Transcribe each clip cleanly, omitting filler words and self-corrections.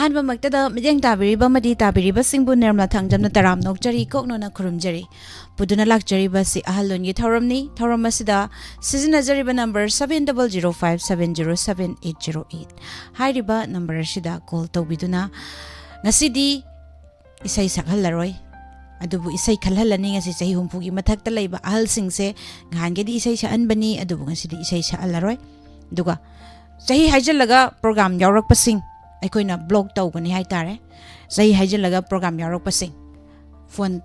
अहम मियं ताबीरी ताबीबू निर्मला थंजम तराम नौचरी कोकनोना खुरुमजरी पुदुना लाक्चरीबसी अहलोनी थौरमनी थौरम सिजनजरीब नंबर 7005707808 हाइरिबा नंबर असिदा कॉल तौबिदुना ngасidi isai sakhallaroi adubu isai khalhalani ngasi chahi humpugi mathakta leiba ahal singse ngangedi isai sa anbani adubu ngasidi isai sa allaroi duga chahi haijalaga program yaurak pasing aikoina blog tawgani hai tare chahi haijalaga program yaurak pasing phone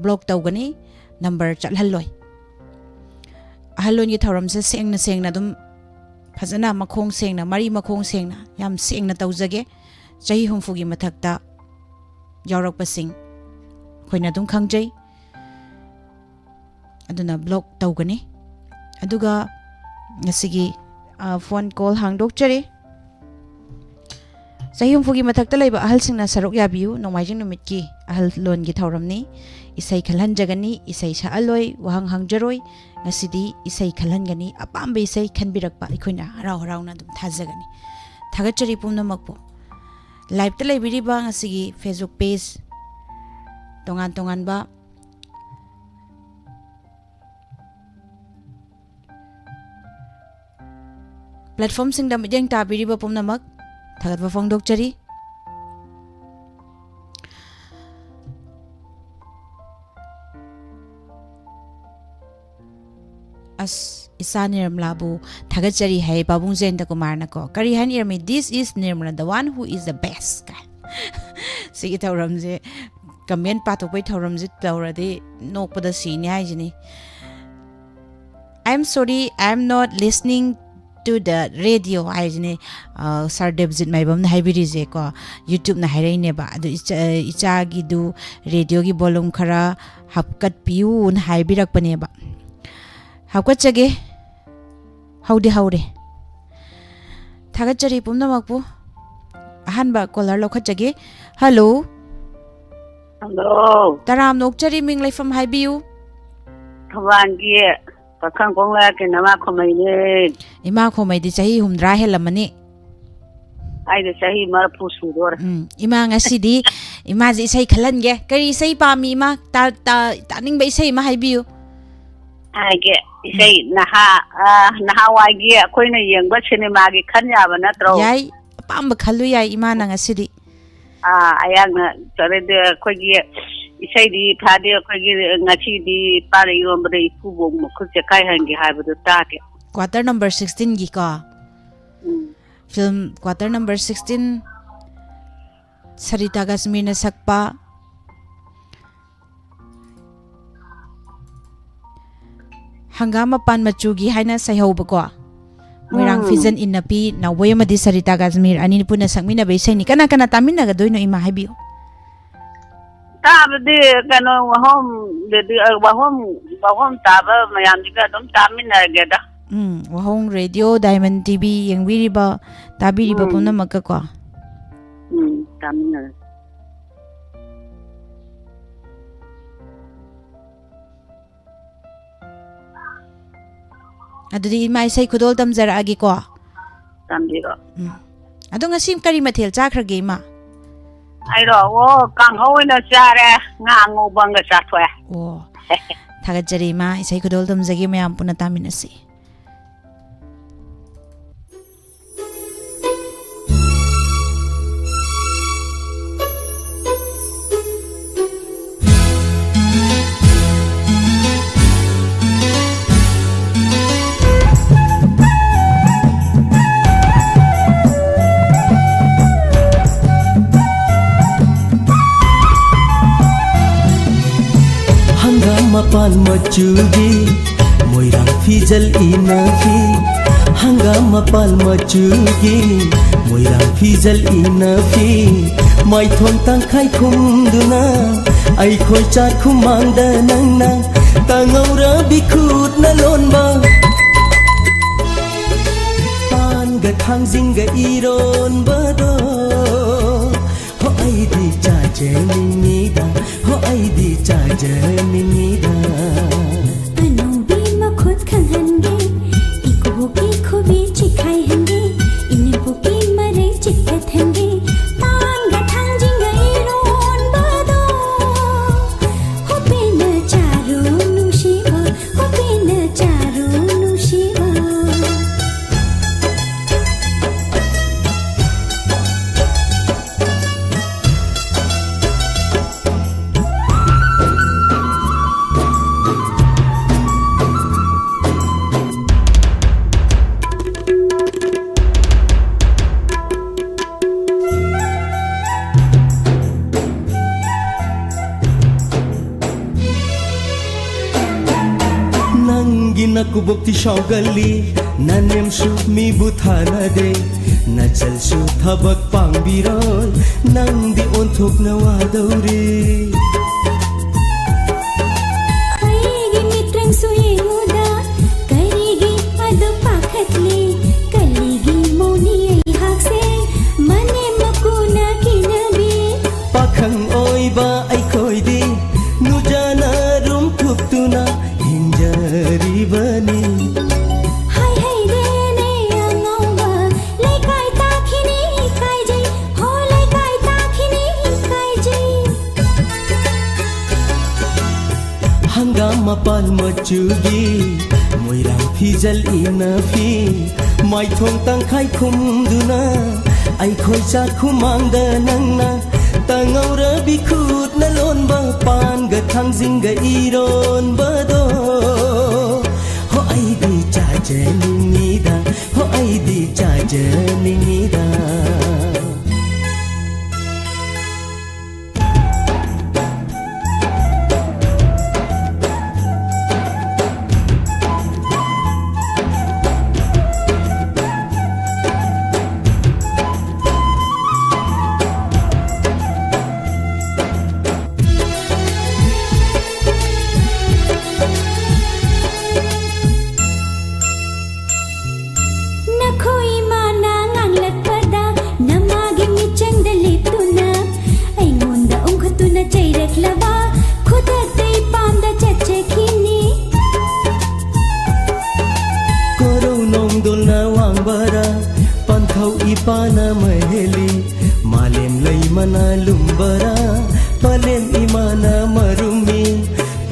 blog tawgani number chalhalloi ahalon gi thoram se sengna dum phajana makhong sengna mari makhong sengna yam sengna tawjage chahi humfugi mathakta yaurak pasing khoina dum khangjai aduna blog tawgani aduga ngasigi phone call hangdok chare chahi humfugi mathakta leiba ahal singna saruk yabiu nomaijing numit ki ahal lon gi thauramni isai khalhan jagani isai sa aloi wahang hangjaroi ngasidi isai khalhan gani apambe isai khanbirakpa ikhoina harau harauna dum thajagani thagachari pumna makpo live te leibiri ba ngasigi Facebook page tongan ba platform sing dam jeng tabiri ba pumna mak thagat ba phongdok chari as isa Nirmala bu thagat chari hai babung jenda kumar na ko kari han irmi this is Nirmala the one who is the best guy sigi thauram je comment patok pai thauram je tawradi nokpada sini hai jini I'm sorry I'm not listening to the radio hai jini sir Devjit maibam na haibiri je ko YouTube na hairai ne ba adu icha gi du radio gi volume khara hapkat piu na haibirak pane ba hapkat chage haude thagachari pumna makpu ahanba caller lokhachage hello taram nokchari ming laifam haibiu thwangi pakhang kongla ke nama khomai ne ima khomai di chahi humdra helamani ai de chahi mar pusudor ima ngasidi ima ji sai khalange kari sai pami ma ta ning bai sai ma haibiu age isai naha wagi akoina yengba cinema gi khanya ba natro yai pamba khalu yai ima na ngasidi ayagna tare de khogi isai di phade khogi ngachi di pare yombre ikubong mukhu kai hangi haibadu take quarter number 16 gi ka film quarter number 16 Sarita Gasmir na sakpa hangama pan machugi haina saihauba ko moirang fijan innapi nawoi madi Sarita Gasmir ani puna sakmina be saini kana tamina ga doino ima habiyo tabde kano wahom taba mayam diga dum tamina ga da wahong radio Diamond TV yengwiriba tabiriba puna makka ko tamina adudi mai sai khudol tamjara agi ko tambiro adu ngasim kari mathel chakhrage ma ai ro kang hoina chare ngango banga chathwa thagajari ma isai khudol tamjagi mayam puna taminasi Mapan machugi moirang fijal inafi hangam mapal machugi moirang fijal inafi mai thon tang khai khum duna ai khoi chat khumang da nang na tangaura bikhut na lon ba pan ga thang jing ga iron ba do ho ai di cha je ni da ho ai di cha je ni da anu bi ma khut khan hange iko ki khobi chikhai hange ine bo ki mare chikhat hange ꯅꯪꯒꯤ ꯅꯀꯨꯕꯣꯛꯇꯤ ꯁꯥꯎꯒꯜꯂꯤ ꯅꯅꯦꯝꯁꯨ ꯃꯤꯕꯨ ꯊꯥꯅꯗꯦ ꯅꯆꯜꯁꯨ ꯊꯕꯛ ꯄꯥꯡꯕꯤꯔꯣꯏ ꯅꯪꯗꯤ ꯑꯣꯟꯊꯣꯛꯅ ꯋꯥꯗꯧꯔꯦ ꯑꯩꯒꯤ ꯃꯤꯇ꯭ꯔꯪꯁꯨ ꯌꯦꯡꯉꯨꯗ ꯀꯔꯤꯒꯤ ꯑꯗꯨ ꯄꯥꯈꯠꯂꯤ ꯀꯔꯤꯒꯤ ꯃꯧꯅꯤ ꯑꯩꯍꯥꯛꯁꯦ ꯃꯅꯦꯝ ꯃꯀꯨꯅ ꯀꯤꯅꯕꯤ ꯄꯥꯈꯪ ꯑꯣꯏꯕ ꯑꯩꯈꯣꯏꯗꯤ ꯅꯨꯖꯥꯅ ꯔꯨꯝ ꯊꯨꯞꯇꯨꯅ ꯍꯤꯡꯖꯔꯤꯕꯅꯤ ꯍꯥꯏ ꯍꯩꯔꯦꯅꯦ ꯑꯉꯧꯕ ꯂꯩꯀꯥꯏ ꯇꯥꯈꯤꯅꯤ ꯏꯀꯥꯏꯖꯩ ꯍꯣ ꯂꯩꯀꯥꯏ ꯇꯥꯈꯤꯅꯤ ꯏꯀꯥꯏꯖꯩ ꯍꯪꯒꯥꯝ ꯃꯄꯥꯟ ꯃꯆꯨꯒꯤ ꯃꯣꯏꯔꯥꯡ ꯐꯤꯖꯜ ꯏꯟꯅꯐꯤ ꯃꯥꯏꯊꯣꯡ ꯇꯪꯈꯥꯏ ꯈꯨꯝꯗꯨꯅ ꯑꯩꯈꯣꯏ ꯆꯥꯛꯈꯨꯃꯥꯡꯗ ꯅꯪꯅ ꯇꯉꯧꯔꯕꯤ ꯈꯨꯠꯅ ꯂꯣꯟꯕ ꯄꯥꯟꯒ ꯊꯥꯡꯖꯤꯡꯒ 이론ꯕꯗꯣ ꯍꯣ ꯑꯩꯗꯤ ꯆꯥꯖꯅꯤꯡꯉꯤꯗ ꯍꯣ ꯑꯩꯗꯤ ꯆꯥꯖꯅꯤꯡꯉꯤꯗ ꯅꯈꯣꯏ ꯃꯥꯅ ꯉꯥꯡꯂꯛꯄꯗ ꯅꯃꯥꯒꯤ ꯃꯤꯆꯪꯗ ꯂꯦꯞꯇꯨꯅ ꯑꯩꯉꯣꯟꯗ ꯑꯣꯟꯈꯠꯇꯨꯅ ꯆꯩꯔꯛꯂꯕ ꯈꯨꯗꯛꯇ ꯏꯄꯥꯝꯗ ꯆꯠꯆꯈꯤꯅꯤ ꯀꯣꯔꯧ ꯅꯣꯡꯗꯣꯜꯅ ꯋꯥꯡꯕꯔꯥ ꯄꯟꯊꯧ ꯏꯄꯥꯅ ꯃꯍꯦꯂꯤ ꯃꯥꯂꯦꯝ ꯂꯩꯃꯅ ꯂꯨꯝꯕꯔꯥ ꯄꯂꯦꯝ ꯏꯃꯥꯅ ꯃꯔꯨꯝꯃꯤ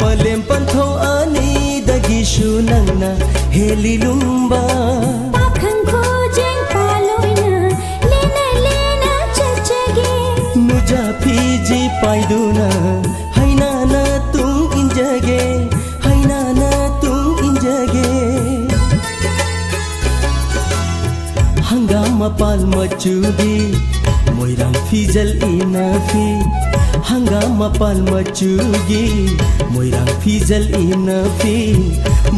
ꯄꯂꯦꯝ ꯄꯟꯊꯧ ꯑꯅꯤꯗꯒꯤꯁꯨ ꯅꯪꯅ ꯍꯦꯂꯤ ꯂꯨꯝꯕ ꯄꯥꯈꯪ ꯈꯨꯖꯦꯡ ꯄꯥꯂꯣꯏꯅ ꯂꯦꯅ ꯂꯦꯅ ꯆꯠꯆꯒꯦ ನುಜಾ ಫೀಜಿ ಪಾಯ್ದುನ ಹೈನಾನ ತುಂಗ್ ಇಂಜಗೆ ಹೈನಾನ ತುಂಗ್ ಇಂಜಗೆ ಹಂಗಾಮ ಪಾಲ್ ಮಚ್ಚುಗಿ ಮೊಯ್ರಾಂಗ್ ಫೀಜಲ್ ಇನಫಿ ಹಂಗಾಮ ಪಾಲ್ ಮಚ್ಚುಗಿ ಮೊಯ್ರಾಂಗ್ ಫೀಜಲ್ ಇನಫಿ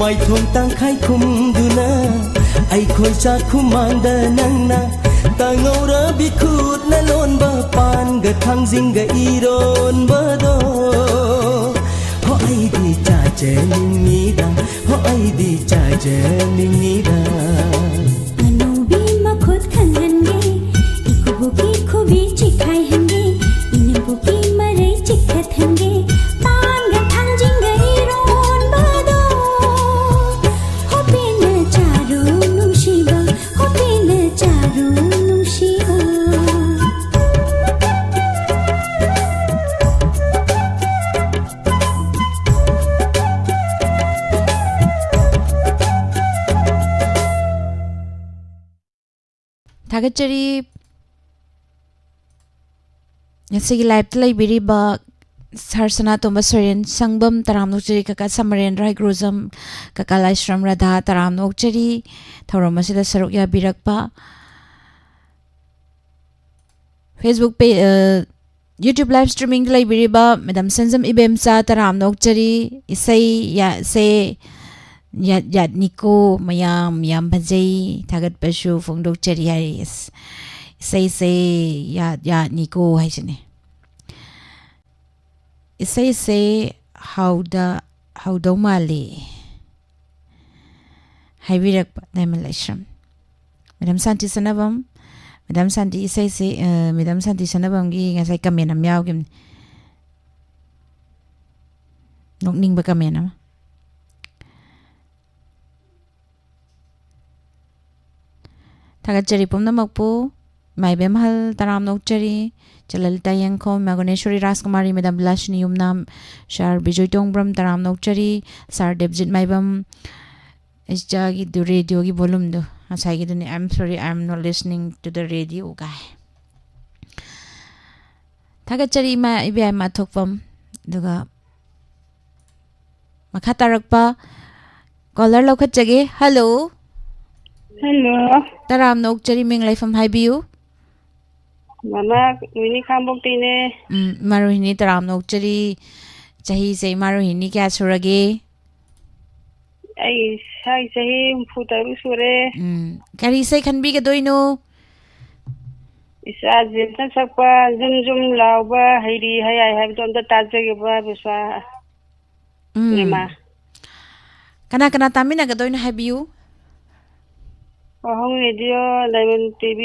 ಮೈಥೋಂಗ್ ತಂಖಾಯ್ ಖುಮ್ದುನ ಐಖೋಯ್ ಚಾಖುಮಾಂದ ನಂಗ್ನ ꯇꯉꯧꯔꯕꯤ ꯈꯨꯠꯅ ꯂꯣꯟꯕ ꯄꯥꯟꯒ ꯊꯥꯡꯖꯤꯡꯒ 이론ꯕꯗꯣ ꯍꯣ ꯑꯩꯗꯤ ꯆꯥꯖꯅꯤꯡꯉꯤꯗ ꯍꯣ ꯑꯩꯗꯤ ꯆꯥꯖꯅꯤꯡꯉꯤꯗ ꯑꯅꯧꯕꯤ ꯃꯈꯨꯠ ꯈꯪꯍꯟꯒꯦ ꯏꯀꯨꯕꯣꯛꯀꯤ ꯈꯨꯕꯤ ꯆꯤꯛꯈꯥꯏꯍꯟꯒꯦ ꯏꯅꯦꯝꯄꯣꯛꯀꯤ ꯃꯔꯩ ꯆꯤꯛꯊꯠꯍꯟꯒꯦ ꯄꯥꯟꯒ ꯊꯥꯡꯖꯤꯡꯒ 이론ꯕꯗꯣ ꯍꯣ ꯄꯦꯟꯅ ꯆꯥꯔꯣ ꯅꯨꯡꯁꯤꯕ ꯍꯣ ꯄꯦꯟꯅ ꯆꯥꯔꯣ ꯅꯨꯡꯁꯤꯕ ꯊꯥꯒꯠꯆꯔꯤ ꯉꯁꯤꯒꯤ ꯂꯥꯏꯞꯇ ꯂꯩꯕꯤꯔꯤꯕ ꯁꯥꯔ ꯁꯅꯥꯇꯣꯝꯕ ꯁꯣꯔꯦꯟ ꯁꯪꯕꯝ ꯇꯔꯥꯝꯅ ꯑꯣꯛꯆꯔꯤ ꯀꯀꯥ ꯁꯃꯔꯦꯟꯗ꯭ꯔ ꯍꯩꯒ꯭ꯔꯣꯖꯝ ꯀꯀꯥ ꯂꯥꯏꯁ꯭ꯔꯝ ꯔꯥꯙꯥ ꯇꯔꯥꯝꯅ ꯑꯣꯛꯆꯔꯤ ꯊꯧꯔꯝ ꯑꯁꯤꯗ ꯁꯔꯨꯛ ꯌꯥꯕꯤꯔꯛꯄ ꯐꯦꯁꯕꯨꯛ ꯌꯨꯇ꯭ꯌꯨꯕ ꯂꯥꯏꯚ ꯁ꯭ꯇ꯭ꯔꯤꯃꯤꯡꯗ ꯂꯩꯕꯤꯔꯤꯕ ꯃꯦꯗꯥꯝ ꯁꯦꯟꯖꯝ ꯏꯕꯦꯝꯆꯥ ꯇꯔꯥꯝꯅ ꯑꯣꯛꯆꯔꯤ ꯏꯁꯩ ꯁꯦ ꯌꯥꯠꯅꯤꯀꯣ ꯃꯌꯥꯝ ꯌꯥꯝ ꯐꯖꯩ ꯊꯥꯒꯠꯄꯁꯨ ꯐꯣꯡꯗꯣꯛꯆꯔꯤ ꯍꯥꯏꯔꯤ ꯏꯁꯩꯁꯦ ꯌꯥꯠꯅꯤꯀꯣ ꯍꯥꯏꯁꯤꯅꯦ ꯏꯁꯩꯁꯦ ꯍꯧꯗꯧ ꯃꯥꯜꯂꯤ ꯍꯥꯏꯕꯤꯔꯛꯄ ꯗꯥꯏꯃꯟ ꯂꯥꯏꯁ꯭ꯔꯝ ꯃꯦꯗꯥꯝ ꯁꯥꯟꯇꯤ ꯁꯅꯕꯝ ꯃꯦꯗꯥꯝ ꯁꯥꯟꯇꯤ ꯏꯁꯩꯁꯦ ꯃꯦꯗꯥꯝ ꯁꯥꯟꯇꯤ ꯁꯅꯕꯝꯒꯤ ꯉꯁꯥꯏ ꯀꯃꯦꯟ ꯑꯃ ꯌꯥꯎꯈꯤꯕꯅꯤ ꯅꯣꯛꯅꯤꯡꯕ ꯀꯃꯦꯟ ꯑꯃ ꯊꯥꯒꯠꯆꯔꯤ ꯄꯨꯝꯅꯃꯛꯄꯨ ꯃꯥꯏꯕꯦꯝ ꯍꯜ ꯇꯔꯥꯝꯅ ꯑꯣꯛꯆꯔꯤ ꯆꯂꯂꯤꯇꯥ ꯌꯦꯡꯈꯣꯝ ꯃꯒꯨꯅꯦಶ್ವರಿ ꯔꯥꯖꯀꯨꯃꯥꯔꯤ ꯃꯦꯗꯥꯝ ꯕꯤꯂꯥꯁꯤꯅꯤ ꯌꯨꯝꯅꯥꯝ ꯁꯥꯔ ꯕꯤꯖꯣꯏ ꯇꯣꯡꯕ꯭ꯔꯝ ꯇꯔꯥꯝꯅ ꯑꯣꯛꯆꯔꯤ ꯁꯥꯔ ꯗꯦꯕꯖꯤꯠ ꯃꯥꯏꯕꯝ ꯏꯆꯥꯒꯤ ꯔꯦꯗꯤꯑꯣꯒꯤ ꯚꯣꯂꯨꯝꯗꯣ ꯉꯁꯥꯏꯒꯤꯗꯨꯅꯤ I am sorry I am not listening to the radio ꯒꯥꯏ ꯊꯥꯒꯠꯆꯔꯤ ꯏꯃꯥ ꯏꯕꯦꯝꯃ ꯊꯣꯛꯐꯝ ꯑꯗꯨꯒ ꯃꯈꯥ ꯇꯥꯔꯛꯄ ꯀꯣꯂꯔ ꯂꯧꯈꯠꯆꯒꯦ ꯍꯜꯂꯣ ꯍꯜꯂꯣ ꯇꯔꯥꯝꯅ ꯑꯣꯛꯆꯔꯤ ꯃꯤꯡ ꯂꯩꯐꯝ ꯍꯥꯏꯕꯤꯌꯨ ꯃꯃꯥ ꯔꯣꯍꯤꯅꯤ ꯈꯥꯡꯕꯣꯛꯇꯩꯅꯦ ꯏꯃꯥ ꯔꯣꯍꯤꯅꯤ ꯇꯔꯥꯝꯅ ꯑꯣꯛꯆꯔꯤ ꯆꯍꯤꯁꯦ ꯏꯃꯥ ꯔꯣꯍꯤꯅꯤ ꯀꯌꯥ ꯁꯨꯔꯒꯦ ai sai sahi futai sure kari sai khan bi ga doino isa jinta sakpa zum lauba hairi hayai habdon da tajage ba bisa nema kana tamina ga doino habiu hong radio lemon tv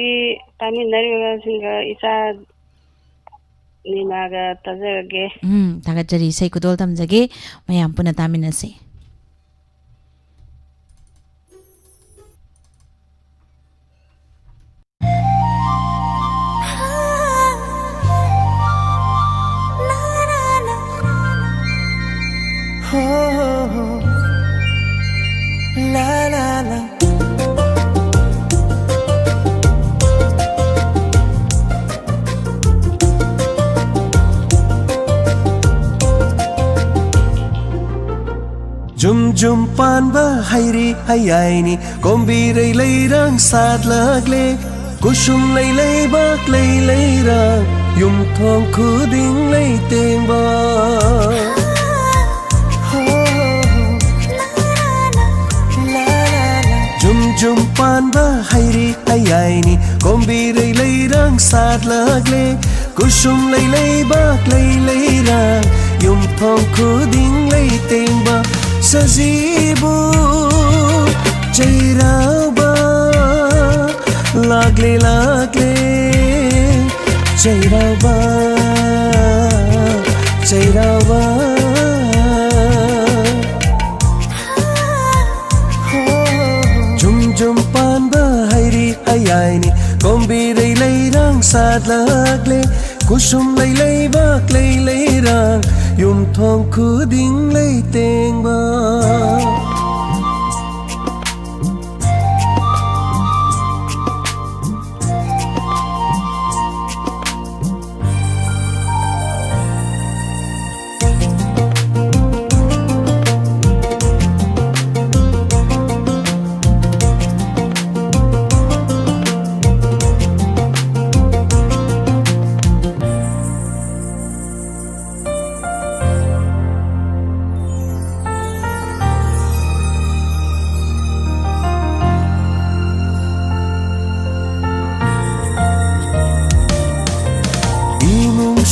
taminari ga singa isa nema ga tajage taga jari sai kudol tamjage mayam puna tamina se La la la Jum pan ba hairi hayaini kombirai leirang sad lagle kusum lei bak lei rang yum thong khuding lei teng ba Jum pan ba hairi hayaini kombirai leirang sad lagle kusum lei bak lei rang yum thong khuding lei teng ba Sazibu Jairaba Lagle Jairaba Jum pan ba hairi hayaini kombirai leirang sad lagle kusum lei bak lei rang yum thong khuding lei teng ba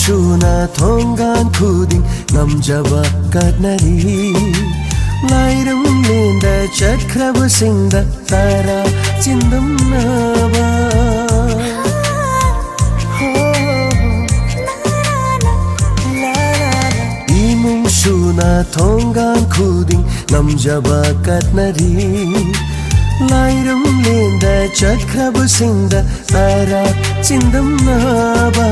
Shuna thongan khuding namjaba katnari Lairam lenda chakhrab singda tara chindam naba Imum shuna thongan khuding namjaba katnari Lairam lenda chakhrab singda tara chindam naba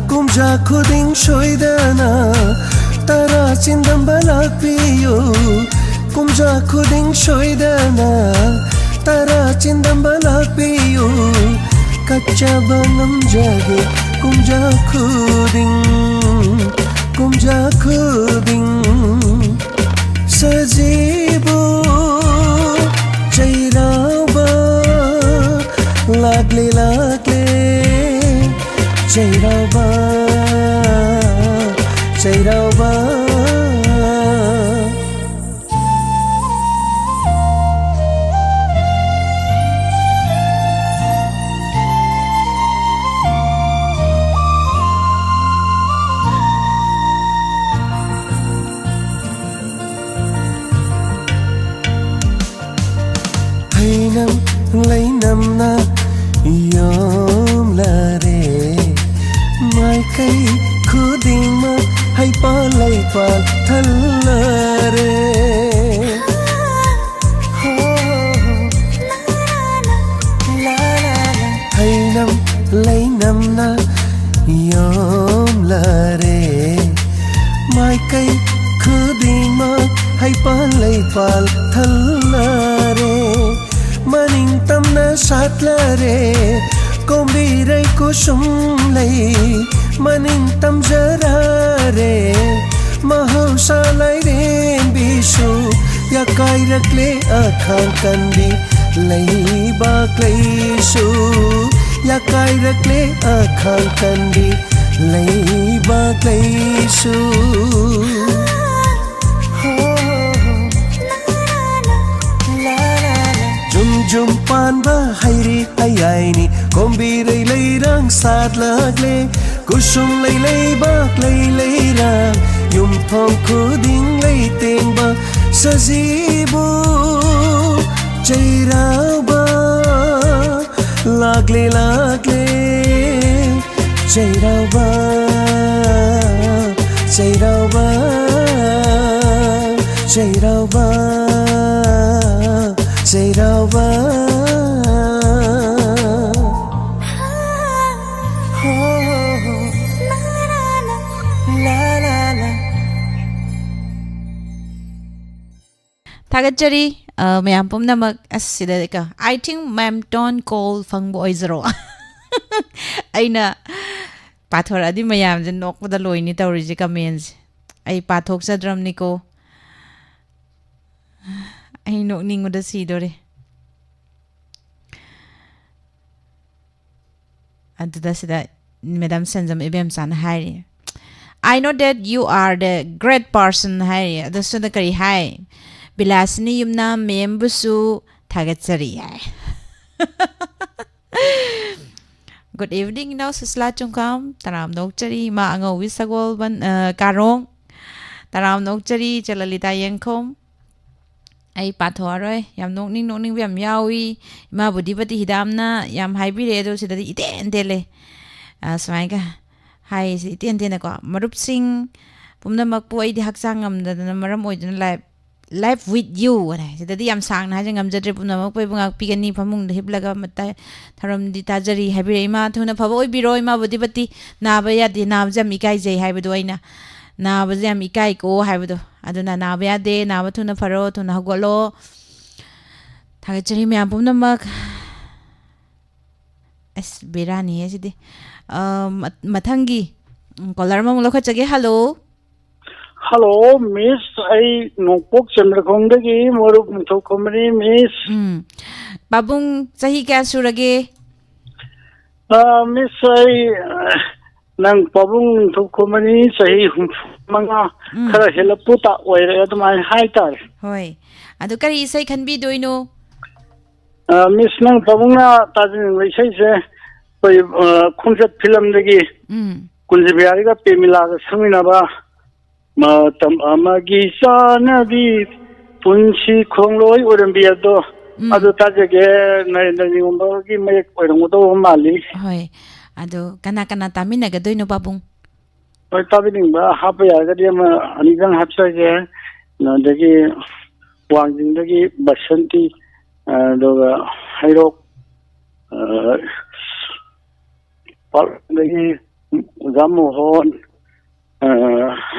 Kumja khuding shoidana tara chindam balak piyo Kumja khuding shoidana tara chindam balak piyo Kacha banam jage kumja khuding Sajibo Jairaba Lagle Jairaba Hainam leinam na yom la re Mai kai khuding ma hai pa lai pa thal re Hainam leinam na yom la re Mai kai khuding ma hai pa lai pa thal re Maning tam na sat la re Kombirai kusum lei maning tam jara re mahausa lai ren bisu ya kai rakle akhang kandi lei bak lei su ya kai rakle akhang kandi lei bak lei su पानबा हाइरी आइयाइनी कोम्बिरै लैरां सादलाग्ले कुसुम लैबाक लैरां युमथों खुदिं लैतेंबा सजीबो चैराबा लाग्ले चैराबा चैराबा चैराबा चैराबा थागतचरी मैम पुमनमक असिदा आई थिंक मैम टोन कॉल फंगबो ओइजरो अइना पाथोरादि मैम जे नोकपदा लोइनी तौरिजे कमेंट्स आई पाथोक सद्रमनिको आई नोकनिंगुदा सीदोरे अदुदा सिदा मैडम संजम इबेम सान हाइरी I know that you are the great person hai adusuna kari hai bilasini yumna membusu thagatsari hai good evening now sisla chungkam taram nokchari ma ango wisagol ban karong taram nokchari chalalita yengkhom ai pathoroi yam nokning yam yawi ma budipati hidamna yam haibire do sidadi iten dele swainga hai si iten ko marup sing pumnamak pu ai di haksang ngamdana maram oidana life with you na sidadi yam sang na jangam jadre pumnamak pu bungak pigani phamung de hiblaga mata tharam di tajari habire ima thuna phabo oi biroi ma budipati na ba ya di na jam ikai jai haibudu aina na ba jam ikai ko haibudu aduna na ba ya de na ba thuna pharo thuna hagolo thagachari me pumnamak as berani hai sidi mathangi caller mong lokhachage hello hello miss ai nokpok chandrakhongdagi moru muthok komani miss babung sahi kya surage miss ai nang babung muthok komani sahi manga khara helaputa oire admai hai tar hoi adu kari sai khanbi doino miss nang babunga tajin leisai se oi khonjat film dagi kunjibiari ga pemila ga samina ba ma tam amagi sanabi punsi khongloi orambiya do adu tajage nai ngomba gi mayek oirangodo mali hoi adu kana tamina ga doino babung oi tabining ba hapa ya ga dia ma anijang hapsa ge na dagi wangjing dagi basanti do hairok lagi zamu hon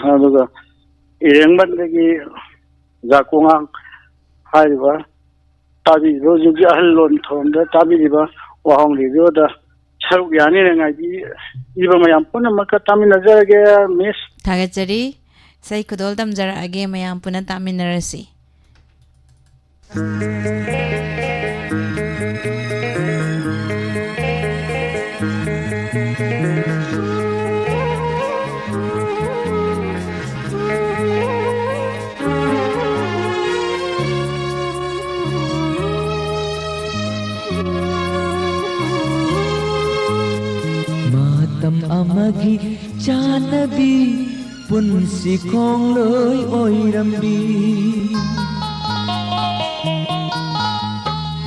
aduga irengban lagi zakungang haiba tabi roju gi ahlon thonda tabi riba wahong rijo da charu yani ngai di iba mayam puna maka tami nazarage miss thagachari sai khudol dam jara age mayam puna taminarasi amagi chanabi punsi khongloi oirambi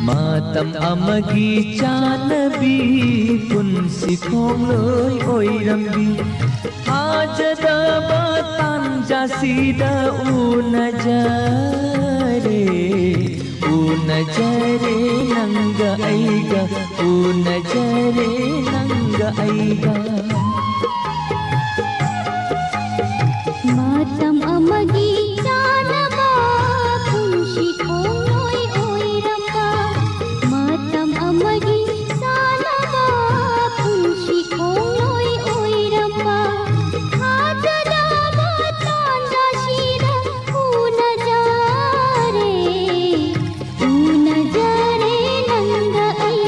matam amagi chanabi punsi khongloi oirambi ajada batan jasida unajare nanga aiga unajare nanga aiga matam amagi janaba punshi khongloi oiramba matam amagi janaba punshi khongloi oiramba hajada batan jasida unajare nanga ai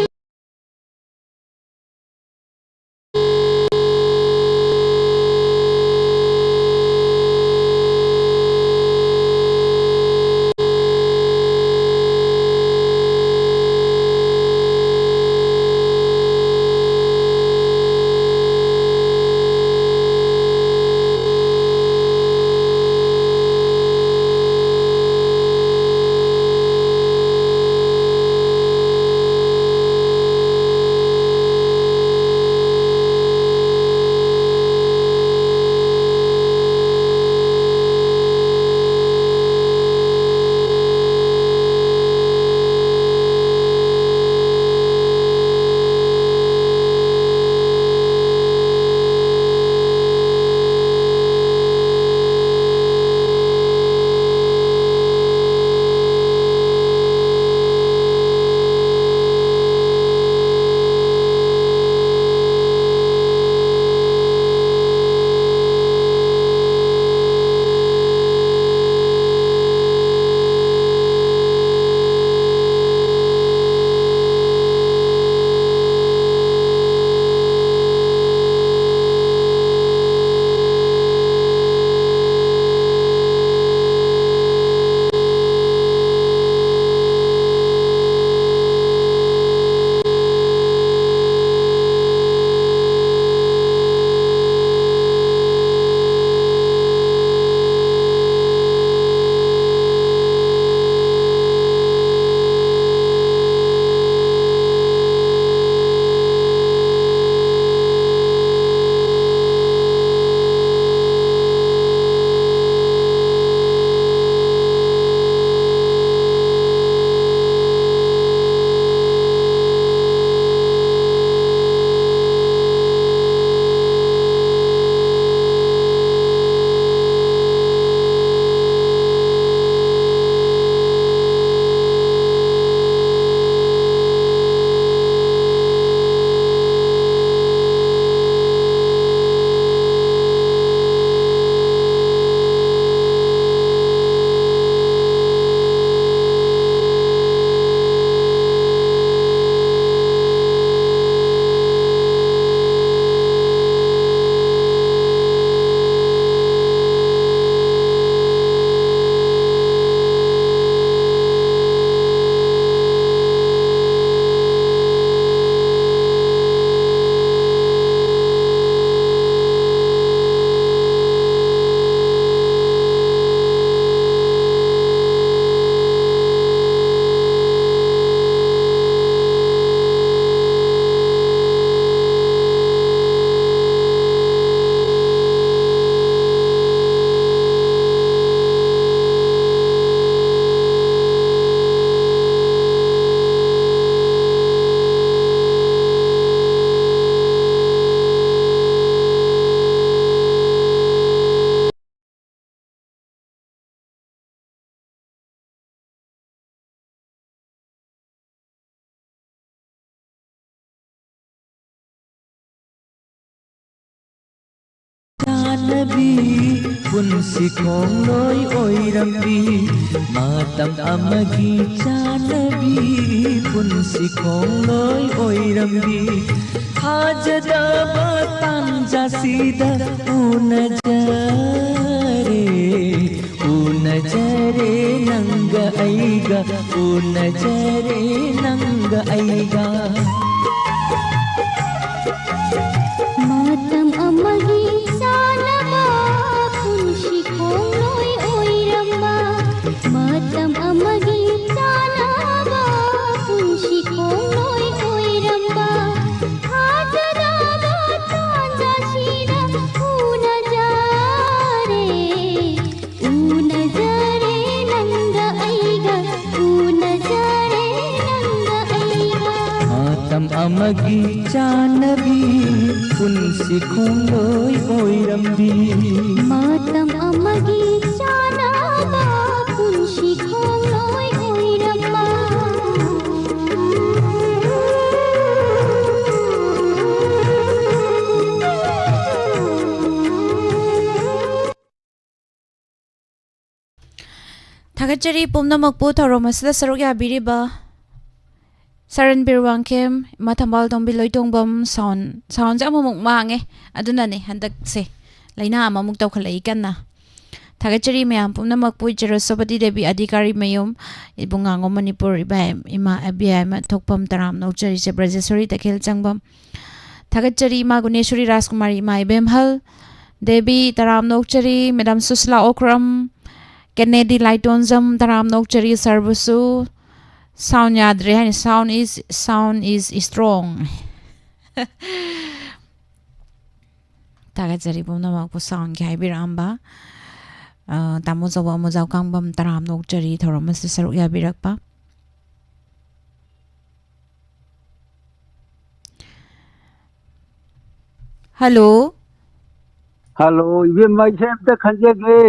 ꯆꯥꯅꯕꯤ ꯄꯨꯟꯁꯤ ꯈꯣꯡꯂꯣꯏ ꯑꯣꯏꯔꯝꯕꯤ ꯃꯇꯝ ꯑꯃꯒꯤ ꯆꯥꯅꯕꯤ ꯄꯨꯟꯁꯤ ꯈꯣꯡꯂꯣꯏ ꯑꯣꯏꯔꯝꯕꯤ ꯊꯥꯖꯗꯕ ꯇꯥꯟꯖꯥꯁꯤꯗ ꯎꯅꯖꯔꯦ ꯅꯪꯒ ꯑꯩꯒ ꯎꯅꯖꯔꯦ ꯅꯪꯒ ꯑꯩꯒ मातम अमगी सानबा पुंशी खोलोय ओइरम्बा मातम अमगी सानबा पुंशी खोलोय ओइरम्बा हाजराबा तांजाशीना उनजरे नंगा ऐगा उनजरे नंगा ऐगा मातम अमगी चानबी पुंसी खोलोय ओइरम्बी मातम अमगी चानबा पुंशी खोलोय ओइरम्बा थागतचरी पुमनमकपु थौरम असदा सरुक याबिरिबा Saranbir Wangkem Mathambal Tombi Loitongbam sound amamuk mange aduna ne handak se laina amamuk tawkhalai kanna thagachari mayam pumnamakpu Jaraswati Devi Adhikari mayum ibungango Manipur ibaim ima abiyam thokpam taram nauchari se Brajeswari takhel changbam thagachari ma Guneshwari Rajkumari ma ibemhal Devi taram nauchari Madam Susla Okram Kennedy Lightonzam taram nauchari Sarbusu Sound yadre hai sound is strong taga jari bom namak po sound kai biramba tamu zawa mo zaw kang bam taram nok jari thoram se saruk ya birak pa hello ibe mai sem ta khanje ge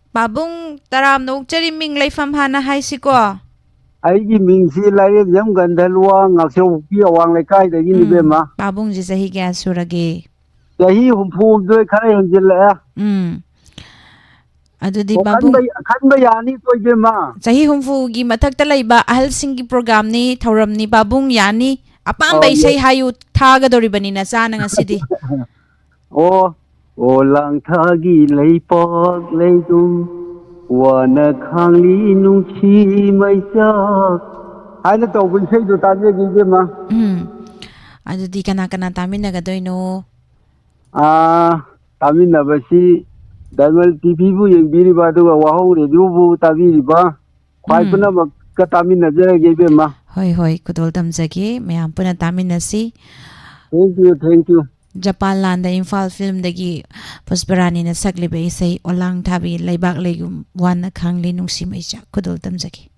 babung taram nok jari ming leifam hana hai siko aigi mingsi lai yam gandalwa ngakso pi awang lai kai da ni be ma babung ji sahi kya surage yahi humpu doi khare hanjil la adudi babung khan ba yani koi be ma sahi humfu gi mathak ta laiba ahal sing gi program ni thoram ni babung yani apam bai sai hayu thaga dori bani na chana ngasidi o lang thagi leipok leidum wana khangli nungchi maisak haina to bun sei do taje gi ma adudi kana tamina ga doino tamina basi Diamond TV bu yang biri ba do wa ho radio bu tabiri ba khwai puna ma ka tamina jere ge be ma hoi kudol tamjage mayam puna tamina si thank you Japan landa Imphal film dagi Pusparani na saglibe isay olang thabi laibak legum wana khangli nungsi maisha kudol tamjagi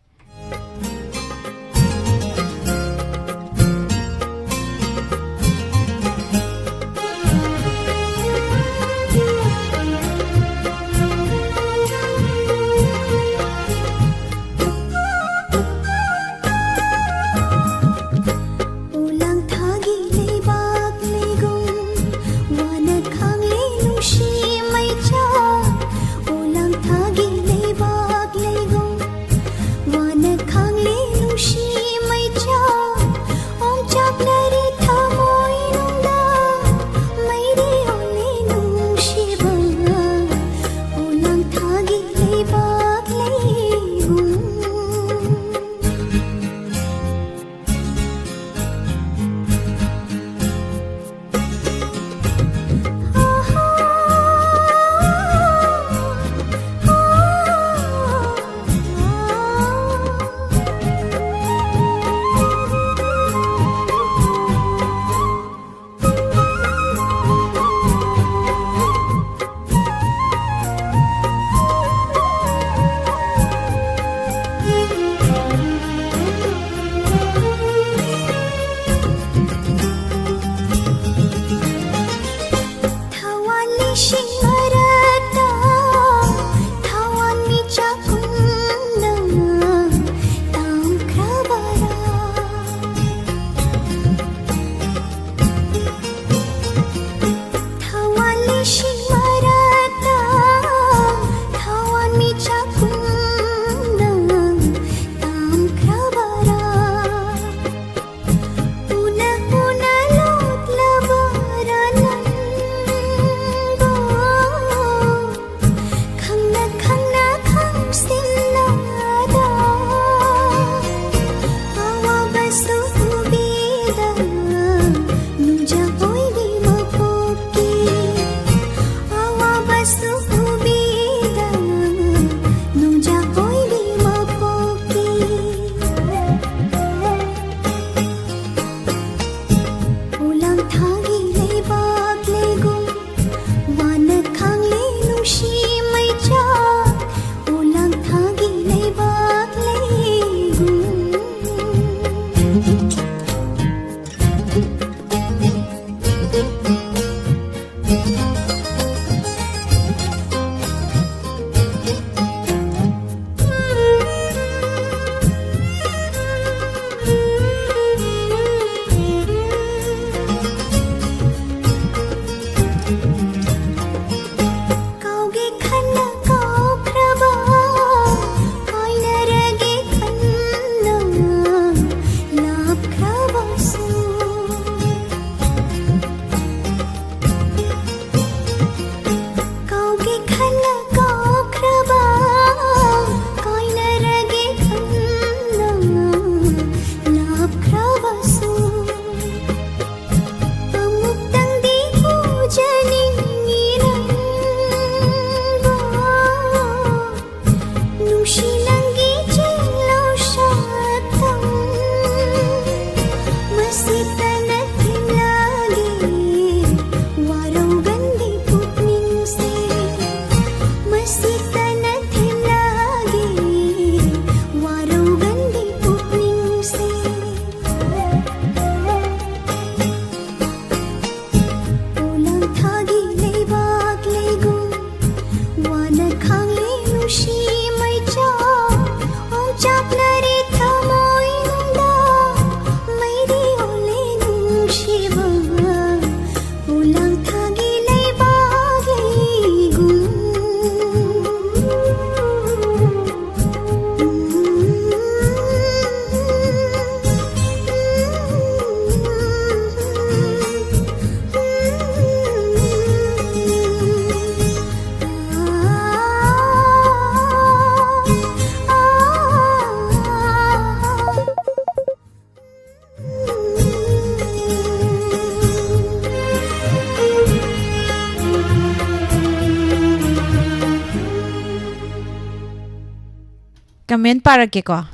comment parakeko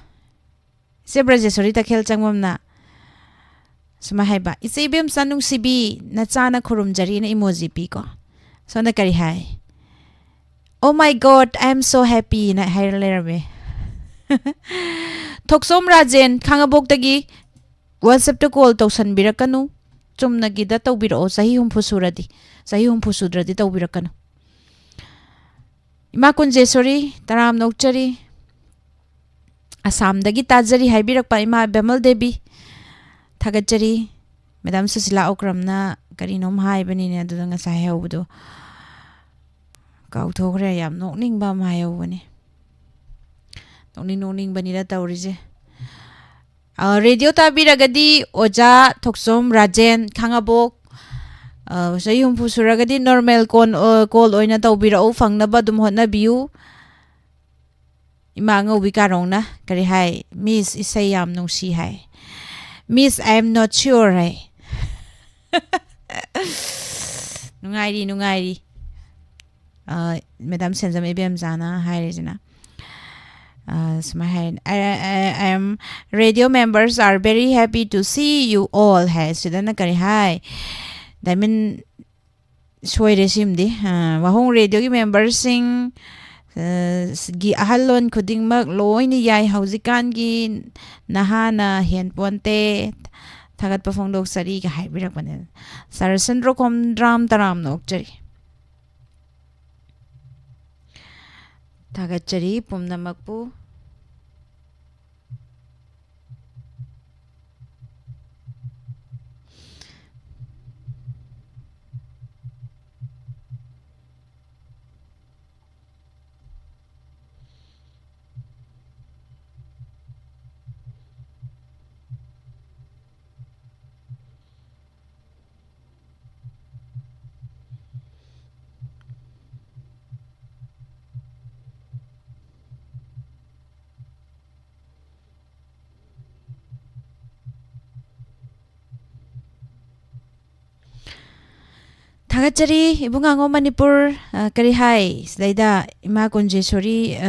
se Brajesori takhel changmamna suma haiba ise bem sanung sibi na chana khurumjari na emoji pi ko so na kari hai oh my god I am so happy na hairlerame Thoksom Rajen khangabok tagi WhatsApp to call tawsan birakanu chumna gida tawbiro sahi hum fusuradi sahi hum fusudradi tawbirakanu Ima Kunjesori taram nokchari Assam dagi tajari haibirak pa ima Bemal Devi thagachari Madam Susila Okramna karinom haibani ne adu nga sa hewbudo kaw thokre yam nokning ba ma hewbani nokning bani da tawrije radio tabiragadi oja Thoksom Rajen khangabok sayum pusuragadi normal call oina tawbira o fangnaba dum hotna biu imanga ubikarongna kari hai Miss Isayam nungsi hai Miss I am not sure hai nungairi Madam Senzam ibem zana hai rejina I am radio members are very happy to see you all hai sidana kari hai Diamond Soy resimdi wahong radio ki members sing gi ahalon kuding mag loy ni yai hausikan gi nahana hian ponte thagat pa phongdok sari ka haibirak panen sarasandro kom dram taram nok chari thagat chari pumnamakpu Thagachari ibungango Manipur kari hai slaida ima Kunjesori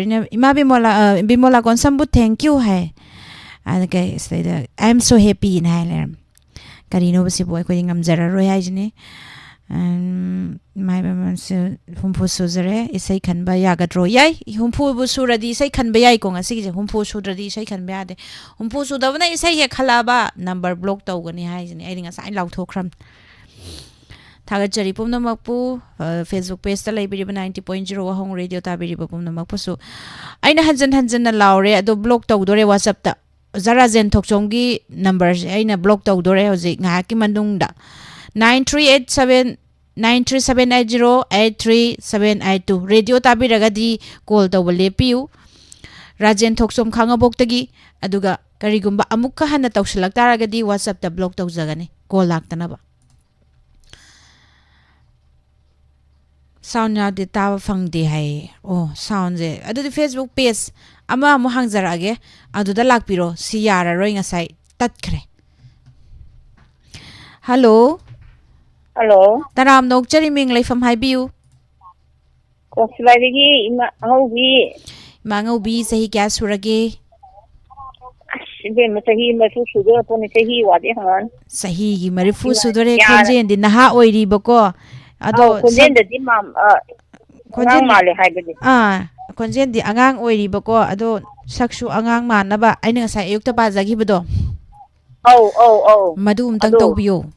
na ima bimola konsambu thank you hai okay slaida I am so happy in Highland kari no basi boy ko ngamjara roi hai jini mai bam se humpu suzare isai khanba yagadro yai humpu bu suradi isai khanba yai ko ngasi je humpu sudradi isai khanba ade humpu sudabna isai he khalaba number block tawgani hai jini ai ringa sai lauthokram Thagachari pumnamakpu Facebook page ta laibiriba 90.0 wahong radio tabiriba pumnamakpu su aina hanjan na laure ado block tawdore WhatsApp ta Zarazen Thokchomgi number aina block tawdore hoji ngaki mandungda 9378083782 radio tabiragadi call tawle piu Rajen Thoksom khangabok aduga karigumba amukka hana tawsilak taragadi WhatsApp ta block tawjagani call laktanaba sound now de tawa fangde hai oh sound je adu de Facebook page ama mo hangjarage adu da lakpiro si yara roi ngasai tatkhre hello taram nokchari ming leifam haibiu kosilagi mangobi sahi kya surage be matahi masu sudo to ni sahi wade han sahi gi marifu sudore khonjen di naha oiri bako ado konjen de mam konjen male haibedi konjen di angang oiri bako ado saksu angang manaba aina ngasai ayukta pajagi bodo madu umtang tawbiyo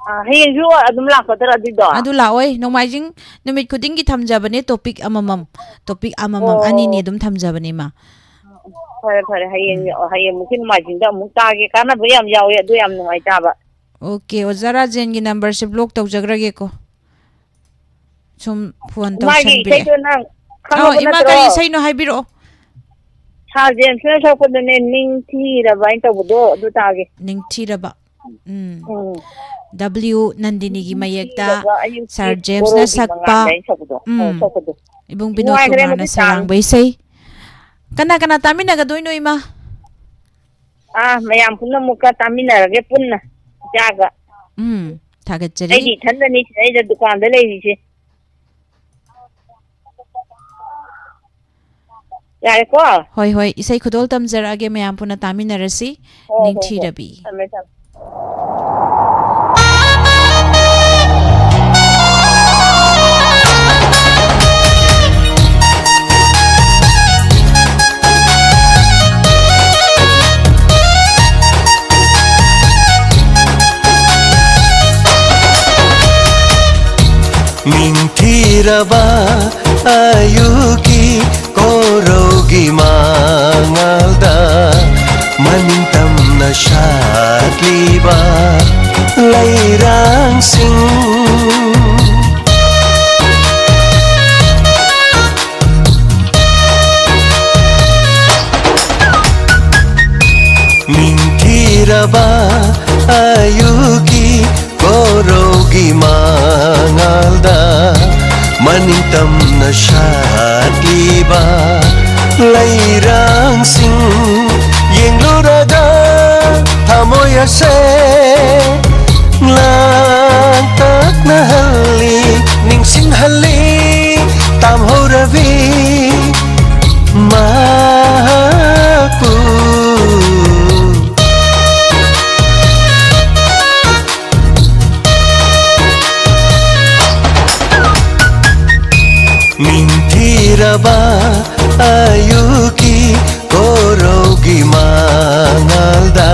hayeng ju adum lakadara dido adu laoi nomaijing numit khuding gi thamjabane topic amamam ani ni dum thamjabane ma fare hayeng mukin majing da muktage kana bayam yawe adu yam ngai taba okay ozara jen gi number se block tawjagrage ko sum phone tawsan bi ima kari sai no haibiro Sajen se so ko ne ningthi ra bain tawdo du tage ningthi ra ba W Nandini gi mayekta Sir James na sakpa ibung Binod Kumar na sarang baisay kana tamina ga doino ima mayam punna muka tamina rage punna jaga thagachari ai ni thanda ni ai da dukan da lai ce ꯌꯥꯔꯦꯀꯣ ꯍꯣꯏ ꯍꯣꯏ ꯏꯁꯩ ꯈꯨꯗꯣꯜ ꯇꯝꯖꯔꯛꯑꯒꯦ ꯃꯌꯥꯝ ꯄꯨꯟꯅ ꯇꯥꯃꯤꯟꯅꯔꯁꯤ ꯅꯤꯡꯊꯤꯔꯕꯤ ꯊꯝꯃꯦ ꯊꯝꯃꯦ Ningthiraba ayuki korogi mangalda maningtamna shatliba lairang sing Ningthiraba ayuki korogi mangalda maningtamna shatliba lairang sing yengluraga thamoy ase langtakna halli ningsing halli tamhoravi mahapu Ningthiraba ayuki korogi mangalda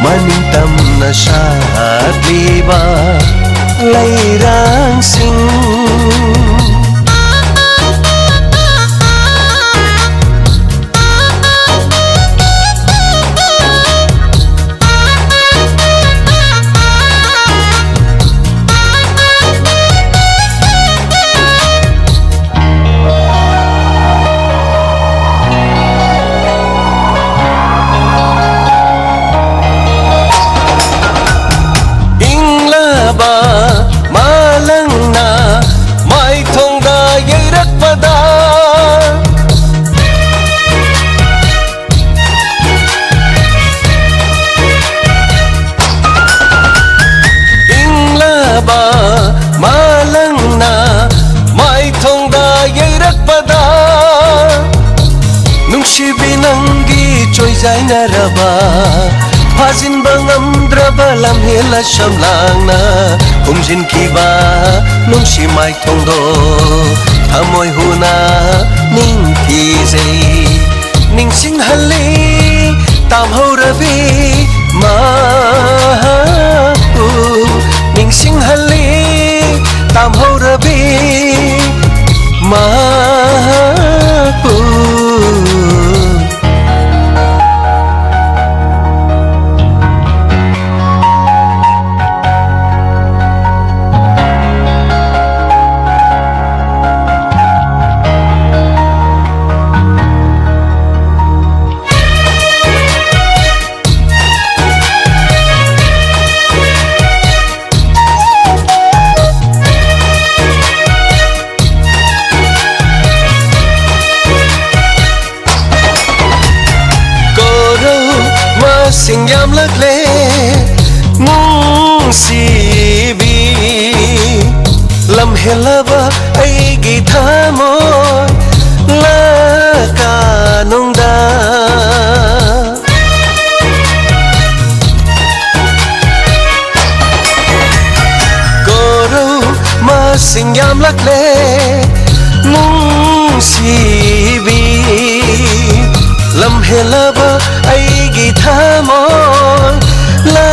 maningtamna shatliba lairang sing Jainaraba Fazin bangamdraba lamhela shamlangna Humjin kiba nungshi mai thongdo Thamoy huna ningthi zai Ningsing halli tamhorabi mahu Ningsing halli tamhorabi mahu Sing yam lakle mung sibi lam helaba aigi thamoy la kanungda Goro ma sing yam lakle mung sibi lam helaba aigi thamoy la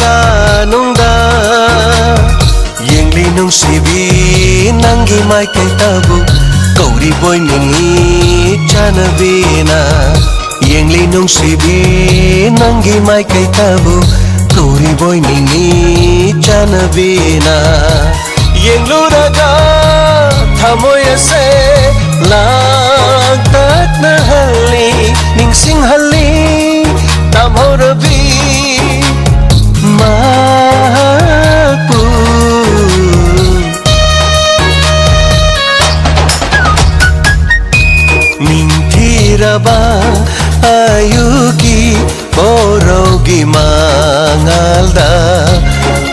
kanungda yengli nung sibi nangi mai kai tabu kauri boy ningi chanabina yengli nung sibi nangi mai kai tabu kauri boy ningi chanabina yengluraga thamoy ase langtakna halli ningsing halli tamhorabi mahapu Ningthiraba ayuki korogi mangalda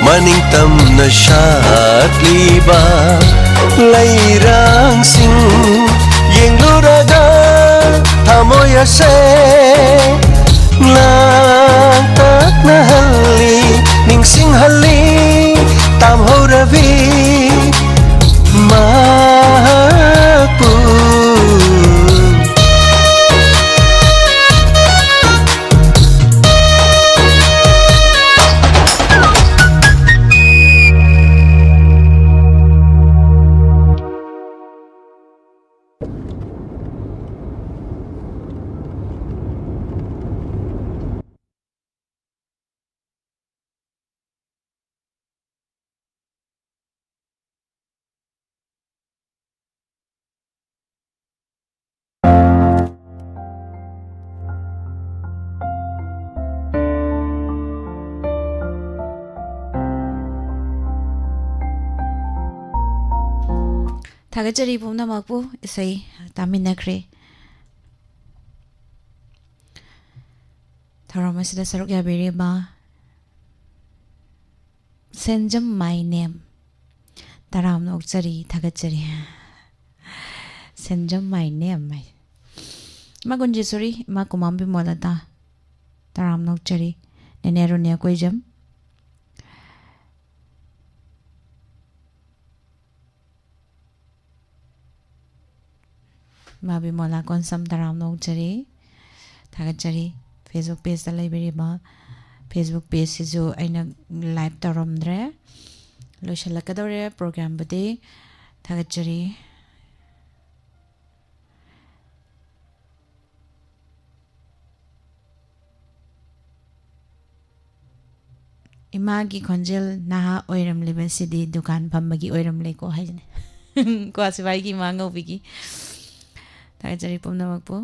maningtamna shatliba lairang sing yengluraga से नांतक्नहल्ली निंसिंहल्ली तामहौरबी mahakpu थागतजरी पुनमकपु इसै तामिनख्रे थौरम असिदा सरुक याबिरिबा Senjam my name ताराम नोकचरी थागतजरी Senjam my name my मागुंजेसुरी मा कुमाम्बी मोलता ताराम नोकचरी नेनेरुनिया कोइजम माबी मोला कोनसम ताराम नोकचरी थागतजरी फेसबुक पेज ता लेबिरिबा फेसबुक पेज सिजु आइना लाइव तोरमद्रे लोइसलकदौरे प्रोग्राम बदे थागतजरी इमागी खंजेल नाहा ओइरम लेबसिदी दुकान फम्बगी ओइरम लेको हाइजने क्वासिबाई की मांगो बिगी थागतजरी पुनमकपु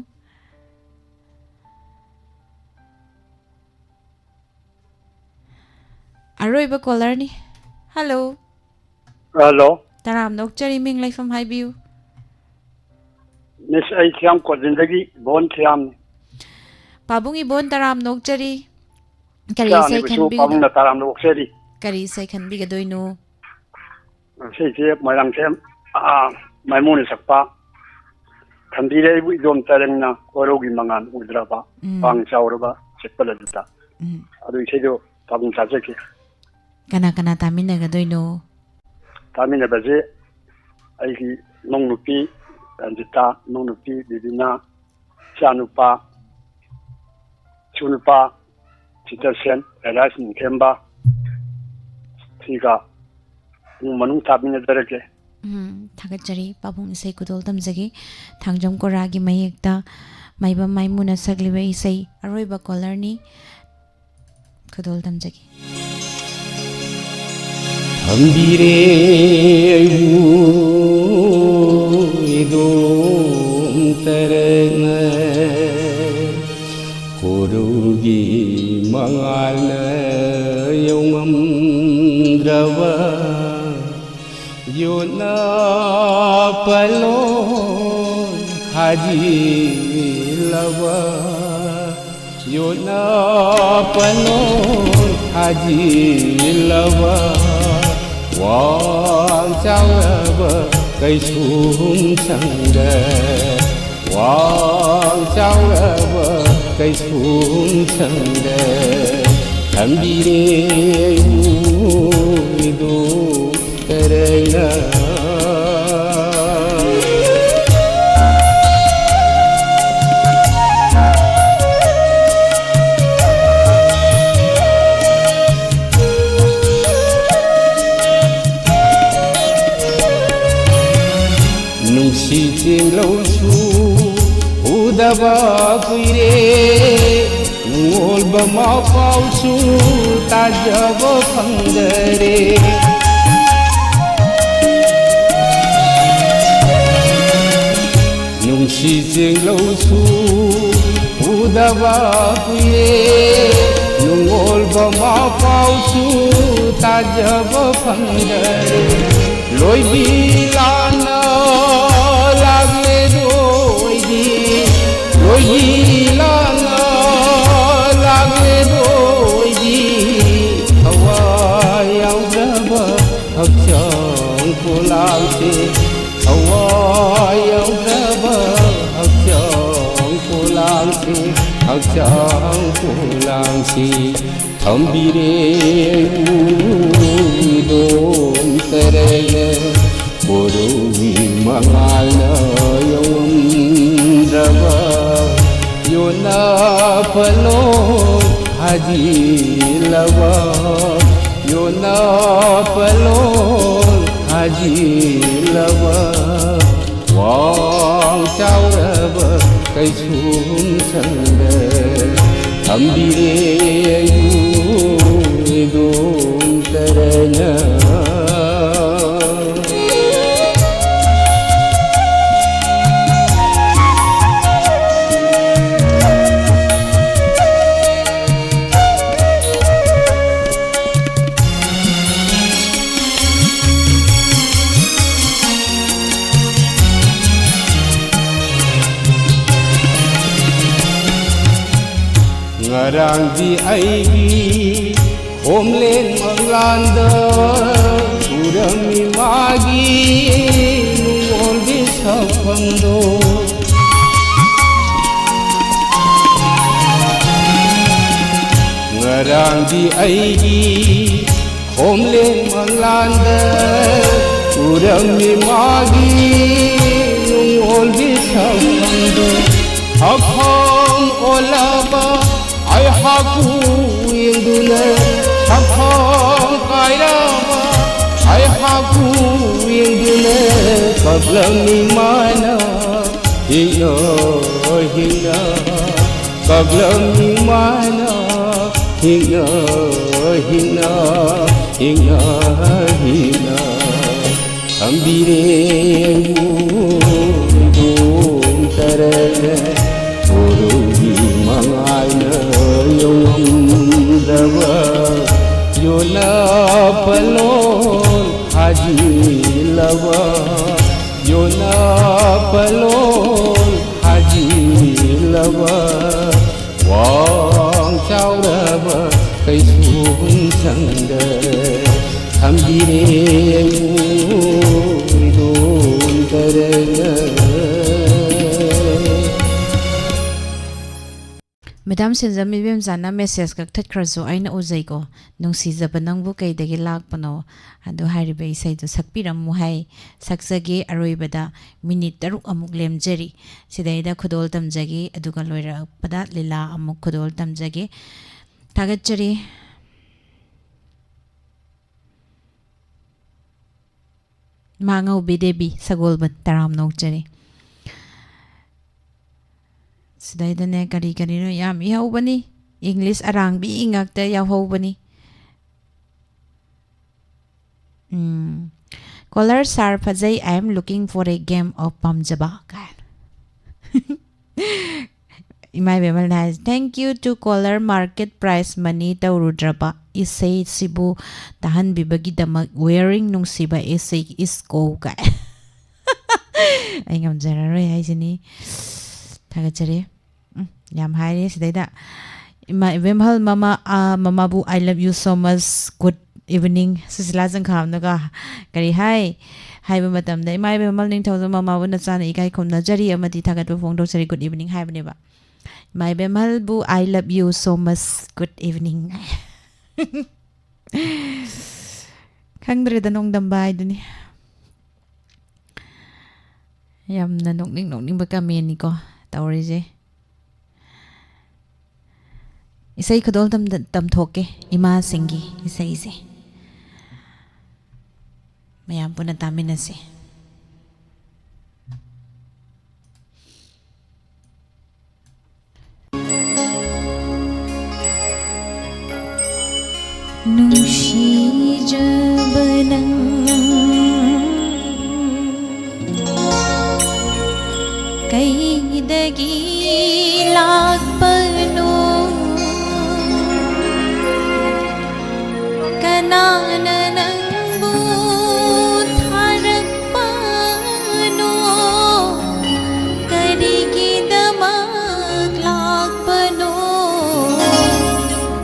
अरोइबा कॉलर नि हेलो हेलो ताराम नोकचरी मिंग लाइफम हाइबियु मिस आई थियाम को जिंदगी बोन थियाम पाबुंगी बोन ताराम नोकचरी करी से खनबी पाबुंग ताराम नोकचरी करी से खनबी गदोइनो से मोयरांग से माइमोन सकपा खंबीरे इदोम तरंगना कोरोगी मंगान उद्राबा पांग चावरबा सेपलदुता अदु इसेदो पाबुंग साजेके कना कना तामिना गदोइनो तामिना बजे आइगी नोंनुपी रंजिता नोंनुपी बिबिना चानुपा चुनुपा चितरसेन एलास निथेम्बा थिगा मनुंग तामिना दरके थागतजरी पाबुंग इसै कुदोल तमजगी थांजम कोरागी मयेक्ता माइबा माइमुना सगलिबे इसै अरोइबा कॉलरनी कुदोल तमजगी Ambire idom terena korugi mangalna yongam drawa yona palon haji lawa yona palon haji lawa Wang Chao cây xuống sông đê Wang Chao cây xuống sông đê Thầm đi đê vui đô tê đê nơ Siting lâu su udaba kuire ngol ba ma pau su ta jab phangare nung siting lâu su udaba kuire ngol ba ma pau su ta jab phangare loi bi lana Lana lagre doji hawa yaudaba hakchang kulangse hawa yaudaba hakchang kulangse 학장 폴랑시 덤비레 우돈 때레네 보름이 망할나 영음드라바 요나 팔로 하지라바 요나 팔로 하지라바 왕 짜오라바 cây sande ambire yudum terenya ngarang di aigi omlen manglanda urami magi nungol di sapando ngarang di aigi omlen manglanda urami magi nungol di sapando akham olaba ay haku induna sapham kairama ay haku induna kablam ni mana hina hina kablam ni mana hina hina hina hina ambire dum tarane Urugi mangaina yomdava yona palon haji lava yona palon haji lava wang chaurava kai sun sangda ambire dum tarana Madam Sinzam Ibim Zana message kak that krazo aina uzay ko nung si zabanang bukay dagi lakpano ado hariba isay do sakpiram muhay saksagi aroybada minute taruk amuk lemjari sidayda khudol tamjagi aduga loira pada lila amuk khudol tamjagi tagatjari mangaw bidebi sagolban taram nokjari Sidayda kari no yam ihaw bani English arang bi ingakta yahaw bani Caller sir Fajay I am looking for a game of pamjaba Imay bemal has thank you to caller market price money ta rudraba isay sibu tahan bibagi damag wearing nung siba isay isko ka ay ngam jararoy ay sini tagachari Yam hai sidayda ima wemhal mama mama bu I love you so much good evening sisla jang kham naga kari hai hai ba matam da ima wemhal ning thau mama bu na chana ikai khomna jari amati thagat bu phone do sari good evening hai bane ba my wemhal bu I love you so much good evening khangdre da nong dambay duni yam na nokning ba kamen ni ko tawri je Isay kadol tam thoke ima singi isay se mayam po natamin na si Nushi jabanang kaidagi lagpano Kanana ng butharang pano Karikidamag lagpano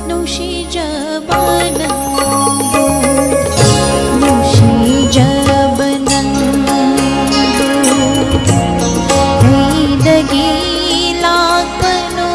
Nung si jabanang Nung si jabanang Ay dagi lagpano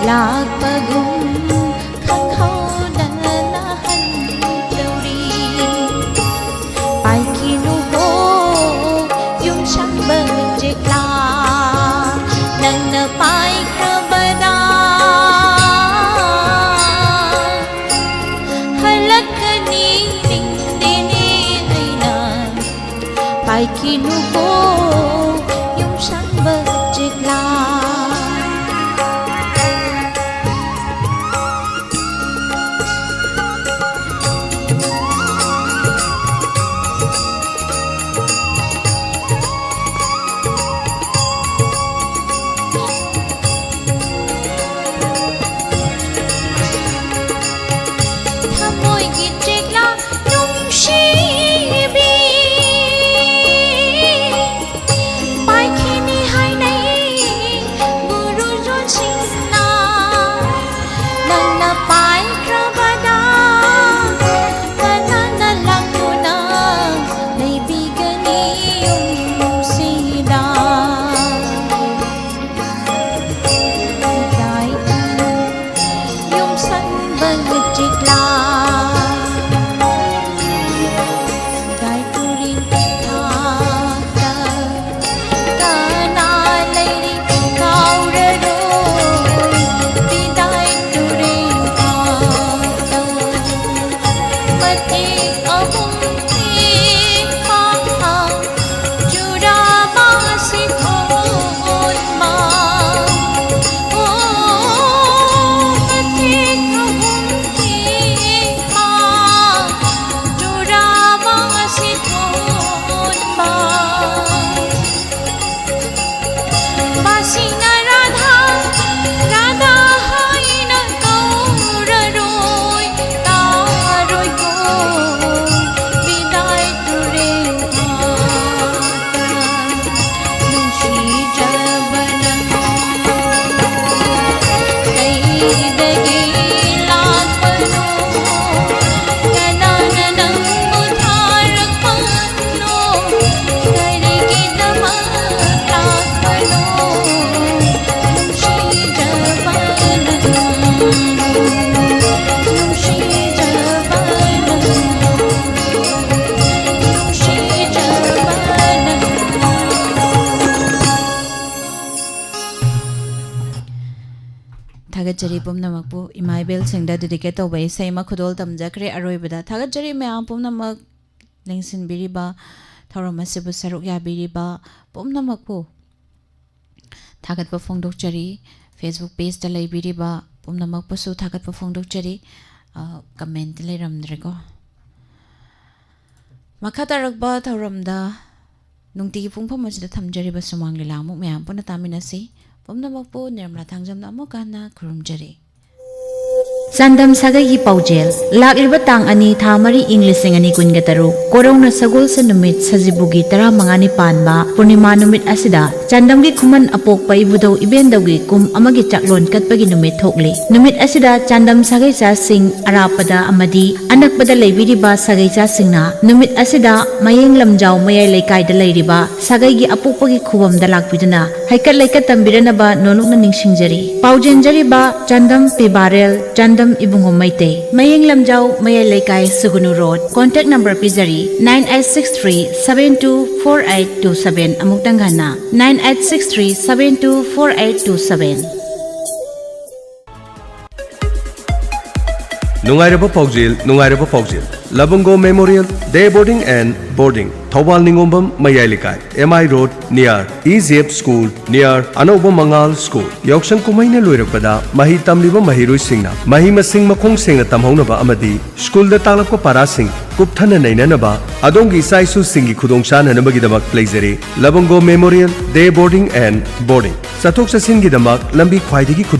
ꯂꯥꯛꯄꯒꯨꯝ ꯈꯪꯍꯧꯗꯅ ꯍꯟꯗꯧꯔꯤ ꯄꯥꯏꯈꯤꯅꯨꯀꯣ ꯌꯨꯝꯁꯪꯕ ꯆꯦꯛꯂꯥ ꯅꯪꯅ ꯄꯥꯏꯈ꯭ꯔꯕꯗ ꯍꯜꯂꯛꯀꯅꯤ ꯅꯤꯡꯗꯦꯅꯦ ꯑꯩꯅ ꯄꯥꯏꯈꯤꯅꯨꯀꯣ ꯌꯨꯝꯁꯪꯕ ꯆꯦꯛꯂꯥ ꯊꯃꯣꯏꯒꯤ ꯆꯦꯛꯂꯥ ꯅꯨꯡꯁꯤꯕꯤ ꯄꯥꯏꯈꯤꯅꯤ ꯍꯥꯏꯅꯩ ꯒꯨꯔꯨꯖꯣꯟꯁꯤꯡꯅ ꯅꯪꯅ ꯄꯥꯏꯈ꯭ꯔꯕꯗ ꯀꯅꯥꯅ ꯂꯥꯛꯇꯨꯅ ꯂꯩꯕꯤꯒꯅꯤ ꯌꯨꯝꯁꯤꯗ ꯌꯨꯝꯁꯪꯕ ꯆꯦꯛꯂꯥ ꯒꯥꯏꯇꯨꯔꯤꯟ ꯊꯥꯛꯇ ꯀꯅꯥ ꯂꯩꯔꯤ ꯀꯥꯎꯔꯔꯣꯏ ꯕꯤꯗꯥꯏ ꯇꯨꯔꯦꯟ ꯊꯥꯛꯇ ꯃꯇꯦꯛ ꯑꯍꯨꯝ ꯊꯦꯛꯄ ꯆꯨꯔꯥꯕ ꯁꯤꯊꯣꯟꯕ ꯃꯇꯦꯛ ꯑꯍꯨꯝ ꯊꯦꯛꯄ ꯆꯨꯔꯥꯕ ꯁꯤꯊꯣꯟꯕ ꯕꯥꯁꯤꯅ ꯔꯥꯙꯥ ꯔꯥꯙꯥ ꯍꯥꯏꯅ ꯀꯧꯔꯔꯣꯏ ꯇꯥꯔꯣꯏꯀꯣ ꯕꯤꯗꯥꯏ ꯇꯨꯔꯦꯟ ꯊꯥꯛꯇ ꯅꯨꯡꯁꯤꯖꯕ ꯅꯪ ꯀꯩꯗꯒꯤ ꯂꯥꯛꯄꯅꯣ ꯀꯅꯥꯅ ꯅꯪꯕꯨ ꯊꯥꯔꯛꯄꯅೋ ꯀꯔꯤꯒꯤꯗꯃꯛ ꯂꯥꯛꯄꯅꯣ ꯅꯨꯡꯁꯤꯖꯕ ꯅꯪ ꯅꯨꯡꯁꯤꯖꯕ ꯅꯪ ꯅꯨꯡꯁꯤꯖꯕ ꯅꯪ ꯊꯥꯒꯠꯆꯔꯤ ꯄꯨꯝꯅꯃꯛꯄꯨ ꯏꯃꯥ ꯏꯕꯦꯜꯁꯤꯡꯗ ꯗꯦꯗꯤꯀꯦꯠ ꯇꯧꯕ ꯏꯁꯩ ꯑꯃ ꯈꯨꯗꯣꯜ ꯇꯝꯖꯈ꯭ꯔꯦ ꯑꯔꯣꯏꯕꯗ ꯊꯥꯒꯠꯆꯔꯤ ꯃꯌꯥꯝ ꯄꯨꯝꯅꯃꯛ ꯂꯦꯡꯁꯤꯟꯕꯤꯔꯤꯕ ꯊꯧꯔꯝ ꯑꯁꯤꯕꯨ ꯁꯔꯨꯛ ꯌꯥꯕꯤꯔꯤꯕ ꯄꯨꯝꯅꯃꯛꯄꯨ ꯊꯥꯒꯠꯄ ꯐꯣꯡꯗꯣꯛꯆꯔꯤ ꯐꯦꯁꯕꯨꯛ ꯄꯦꯖꯇ ꯂꯩꯕꯤꯔꯤꯕ ꯄꯨꯝꯅꯃꯛꯄꯨꯁꯨ ꯊꯥꯒꯠꯄ ꯐꯣꯡꯗꯣꯛꯆꯔꯤ ꯀꯃꯦꯟꯇꯤ ꯂꯩꯔꯝꯗ꯭ꯔꯦꯀꯣ ꯃꯈꯥ ꯇꯥꯔꯛꯄ ꯊꯧꯔꯝꯗ ꯅꯨꯡꯇꯤꯒꯤ ꯄꯨꯡꯐꯝ ꯑꯁꯤꯗ ꯊꯝꯖꯔꯤꯕ ꯁꯨꯃꯥꯡ ꯂꯤꯂꯥ ꯑꯃꯨꯛ ꯃꯌꯥꯝ ꯄꯨꯟꯅ ꯇꯥꯃꯤꯟꯅꯁꯤ ꯄꯨꯝꯅꯃꯛꯄꯨ ꯅꯤꯔꯃꯂꯥ ꯊꯥꯡꯖꯝꯅ ꯑꯃꯨꯛ ꯍꯟꯅ ꯈꯨꯔꯨꯝꯖꯔꯤ ꯆꯥꯟꯗꯝ ꯁꯥꯒꯩꯒꯤ ꯄꯥꯎꯖꯦꯜ ꯂꯥꯛꯂꯤꯕ ꯇꯥꯡ 2 ꯊꯥ 4 ꯏꯪ 2023 ꯀꯣꯔꯧꯅ ꯁꯒꯣꯜꯁꯦꯟ ꯅꯨꯃꯤꯠ ꯁꯖꯤꯕꯨꯒꯤ 15ꯅꯤ ꯄꯥꯟꯕ ꯄꯨꯔꯅꯤꯃꯥ ꯅꯨꯃꯤꯠ ꯑꯁꯤꯗ ꯆꯥꯟꯗꯝꯒꯤ ꯈꯨꯃꯟ ꯑꯄꯣꯛꯄ ꯏꯕꯨꯙꯧ ꯏꯕꯦꯟꯗꯧꯒꯤ ꯀꯨꯝ ꯑꯃꯒꯤ ꯆꯥꯛꯂꯣꯟ ꯀꯠꯄꯒꯤ ꯅꯨꯃꯤꯠ ꯊꯣꯛꯂꯤ ꯅꯨꯃꯤꯠ ꯑꯁꯤꯗ ꯆꯥꯟꯗꯝ ꯁꯥꯒꯩꯆꯥꯁꯤꯡ ꯑꯔꯥꯞꯄꯗ ꯑꯃꯗꯤ ꯑꯅꯛꯄꯗ ꯂꯩꯕꯤꯔꯤꯕ ꯁꯥꯒꯩꯆꯥꯁꯤꯡꯅ ꯅꯨꯃꯤꯠ ꯑꯁꯤꯗ ꯃꯌꯦꯡ ꯂꯝꯖꯥꯎ ꯃꯌꯥꯏ ꯂꯩꯀꯥꯏꯗ ꯂꯩꯔꯤꯕ ꯁꯥꯒꯩꯒꯤ ꯑꯄꯣꯛꯄꯒꯤ ꯈꯨꯕꯝꯗ ꯂꯥꯛꯄꯤꯗꯨꯅ ꯍꯩꯀꯠ ꯂꯩꯀꯠ ꯇꯝꯕꯤꯔꯅꯕ ꯅꯣꯂꯨꯛꯅ ꯅꯤꯡꯁꯤꯡꯖꯔꯤ ꯄꯥꯎꯖꯦꯟꯖꯔꯤꯕ ꯆꯥꯟꯗꯝ ꯄꯤꯕꯥꯔꯦꯜ ꯆꯥꯟꯗꯝ इबुंगो मैते मयेंग लमजाऊ मया लेकाई सुगुनु रोड कॉन्टैक्ट नंबर पिजरी 9863724827 अमुक्तंग घना 9863724827 Nungairaba Paujil Labungo Memorial Day Boarding and Boarding Thawal Ningombam Mayalikai MI Road near EZF School near Anobo Mangal School Yauksang Kumaina Luirapada Mahi Tamliba Mahirui Singna Mahi Masing Makong Singna Tamhonaba Amadi School the Talakpa Parasing Kupthana Nainanaba Adongi Saisu Singi Kudongshan Hanabagidabak Plazeri Labungo Memorial Day Boarding and Boarding Satok Sasingidamak Lambi Kwaidigi Kudong